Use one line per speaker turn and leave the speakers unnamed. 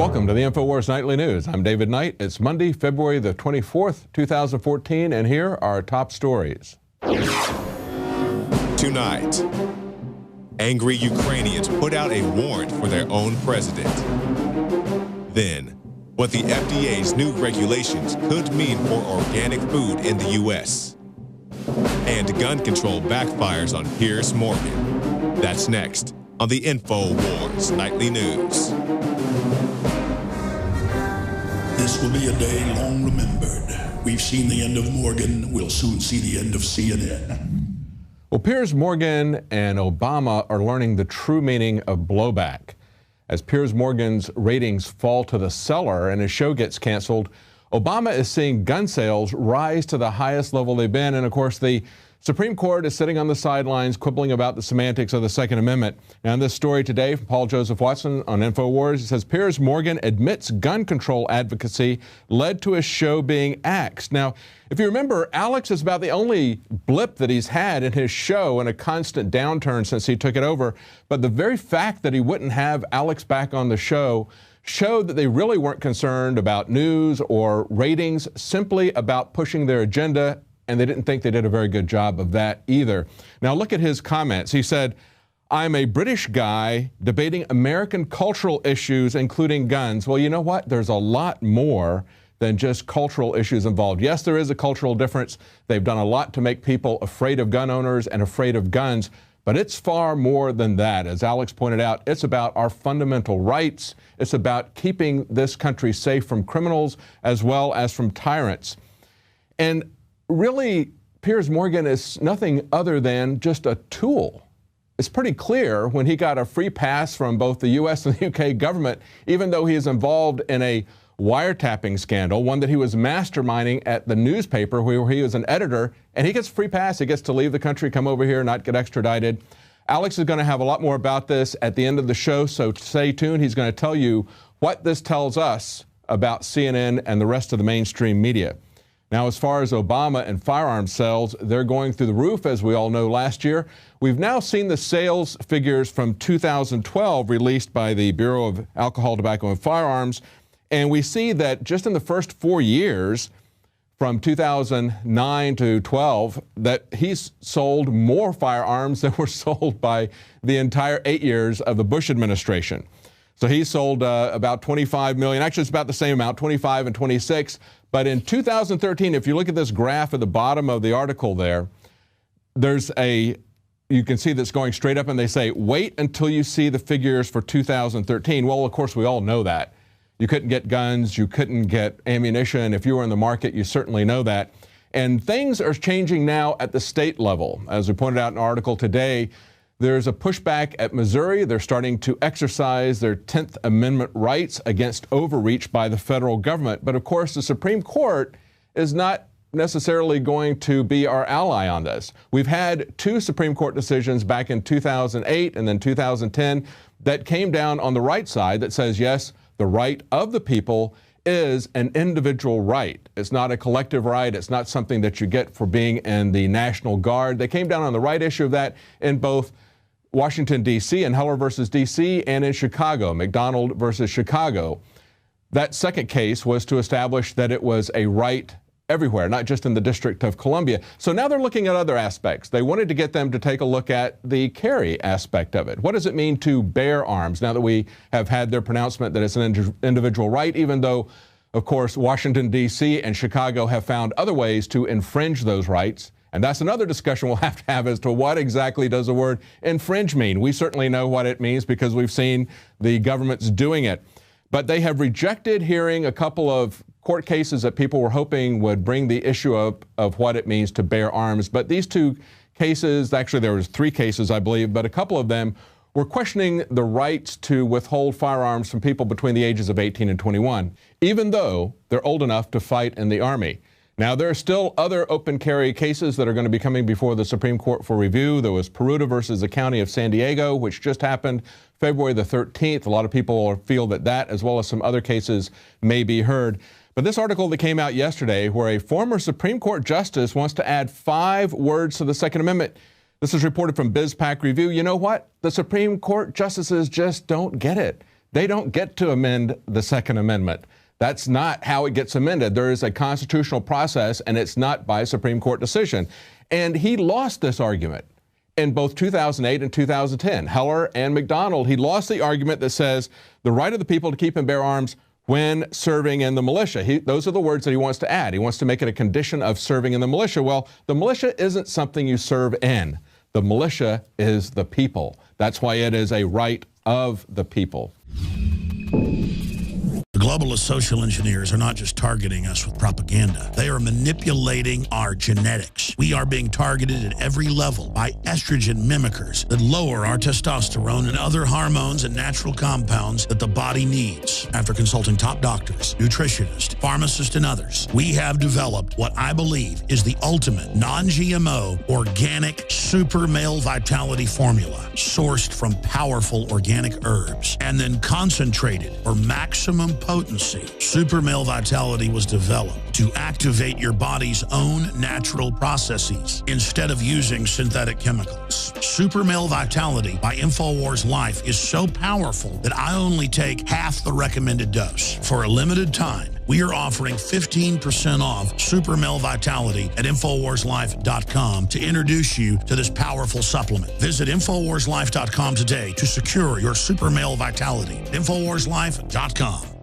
Welcome to the InfoWars Nightly News. I'm David Knight. It's Monday, February the 24th, 2014, and here are our top stories.
Tonight, angry Ukrainians put out a warrant for their own president. Then, what the FDA's new regulations could mean for organic food in the U.S. And gun control backfires on Piers Morgan. That's next on the InfoWars Nightly News.
This will be a day long remembered. We've seen the end of Morgan. We'll soon see the end of CNN.
Well, Piers Morgan and Obama are learning the true meaning of blowback. As Piers Morgan's ratings fall to the cellar and his show gets canceled, Obama is seeing gun sales rise to the highest level they've been. And of course, the Supreme Court is sitting on the sidelines quibbling about the semantics of the Second Amendment. Now, in this story today from Paul Joseph Watson on InfoWars, it says Piers Morgan admits gun control advocacy led to his show being axed. Now, if you remember, Alex is about the only blip that he's had in his show in a constant downturn since he took it over. But the very fact that he wouldn't have Alex back on the show showed that they really weren't concerned about news or ratings, simply about pushing their agenda. And they didn't think they did a very good job of that either. Now look at his comments. He said, "I'm a British guy debating American cultural issues, including guns." Well, you know what? There's a lot more than just cultural issues involved. Yes, there is a cultural difference. They've done a lot to make people afraid of gun owners and afraid of guns, but it's far more than that. As Alex pointed out, it's about our fundamental rights. It's about keeping this country safe from criminals as well as from tyrants. And really, Piers Morgan is nothing other than just a tool. It's pretty clear when he got a free pass from both the U.S. and the U.K. government, even though he is involved in a wiretapping scandal, one that he was masterminding at the newspaper where he was an editor, and he gets a free pass. He gets to leave the country, come over here, not get extradited. Alex is going to have a lot more about this at the end of the show, so stay tuned. He's going to tell you what this tells us about CNN and the rest of the mainstream media. Now, as far as Obama and firearms sales, they're going through the roof, as we all know last year. We've now seen the sales figures from 2012 released by the Bureau of Alcohol, Tobacco, and Firearms, and we see that just in the first 4 years, from 2009 to 12, that he's sold more firearms than were sold by the entire 8 years of the Bush administration. So he sold about 25 million. Actually, it's about the same amount, 25 and 26. But in 2013, if you look at this graph at the bottom of the article there, you can see that's going straight up, and they say, wait until you see the figures for 2013. Well, of course, we all know that. You couldn't get guns, you couldn't get ammunition. If you were in the market, you certainly know that. And things are changing now at the state level. As we pointed out in an article today, there's a pushback at Missouri. They're starting to exercise their 10th Amendment rights against overreach by the federal government. But of course, the Supreme Court is not necessarily going to be our ally on this. We've had two Supreme Court decisions back in 2008 and then 2010 that came down on the right side that says, yes, the right of the people is an individual right. It's not a collective right. It's not something that you get for being in the National Guard. They came down on the right issue of that in both Washington, D.C. and Heller versus D.C. and in Chicago, McDonald versus Chicago. That second case was to establish that it was a right everywhere, not just in the District of Columbia. So now they're looking at other aspects. They wanted to get them to take a look at the carry aspect of it. What does it mean to bear arms now that we have had their pronouncement that it's an individual right, even though, of course, Washington, D.C. and Chicago have found other ways to infringe those rights? And that's another discussion we'll have to have as to what exactly does the word infringe mean. We certainly know what it means because we've seen the governments doing it. But they have rejected hearing a couple of court cases that people were hoping would bring the issue up of what it means to bear arms. But these two cases, actually there was 3 cases, I believe, but a couple of them were questioning the rights to withhold firearms from people between the ages of 18 and 21, even though they're old enough to fight in the Army. Now, there are still other open carry cases that are going to be coming before the Supreme Court for review. There was Peruta versus the County of San Diego, which just happened February the 13th. A lot of people feel that that, as well as some other cases, may be heard. But this article that came out yesterday, where a former Supreme Court justice wants to add 5 words to the Second Amendment. This is reported from BizPac Review. You know what? The Supreme Court justices just don't get it. they don't get to amend the Second Amendment. That's not how it gets amended. There is a constitutional process, and it's not by a Supreme Court decision. And he lost this argument in both 2008 and 2010. Heller and McDonald, he lost the argument that says the right of the people to keep and bear arms when serving in the militia. Those are the words that he wants to add. He wants to make it a condition of serving in the militia. Well, the militia isn't something you serve in. The militia is the people. That's why it is a right of the people.
The globalist social engineers are not just targeting us with propaganda. They are manipulating our genetics. We are being targeted at every level by estrogen mimickers that lower our testosterone and other hormones and natural compounds that the body needs. After consulting top doctors, nutritionists, pharmacists, and others, we have developed what I believe is the ultimate non-GMO organic super male vitality formula sourced from powerful organic herbs and then concentrated for maximum potency. Super Male Vitality was developed to activate your body's own natural processes instead of using synthetic chemicals. Super Male Vitality by InfoWars Life is so powerful that I only take half the recommended dose. For a limited time, we are offering 15% off Super Male Vitality at InfoWarsLife.com to introduce you to this powerful supplement. Visit InfoWarsLife.com today to secure your Super Male Vitality. InfoWarsLife.com.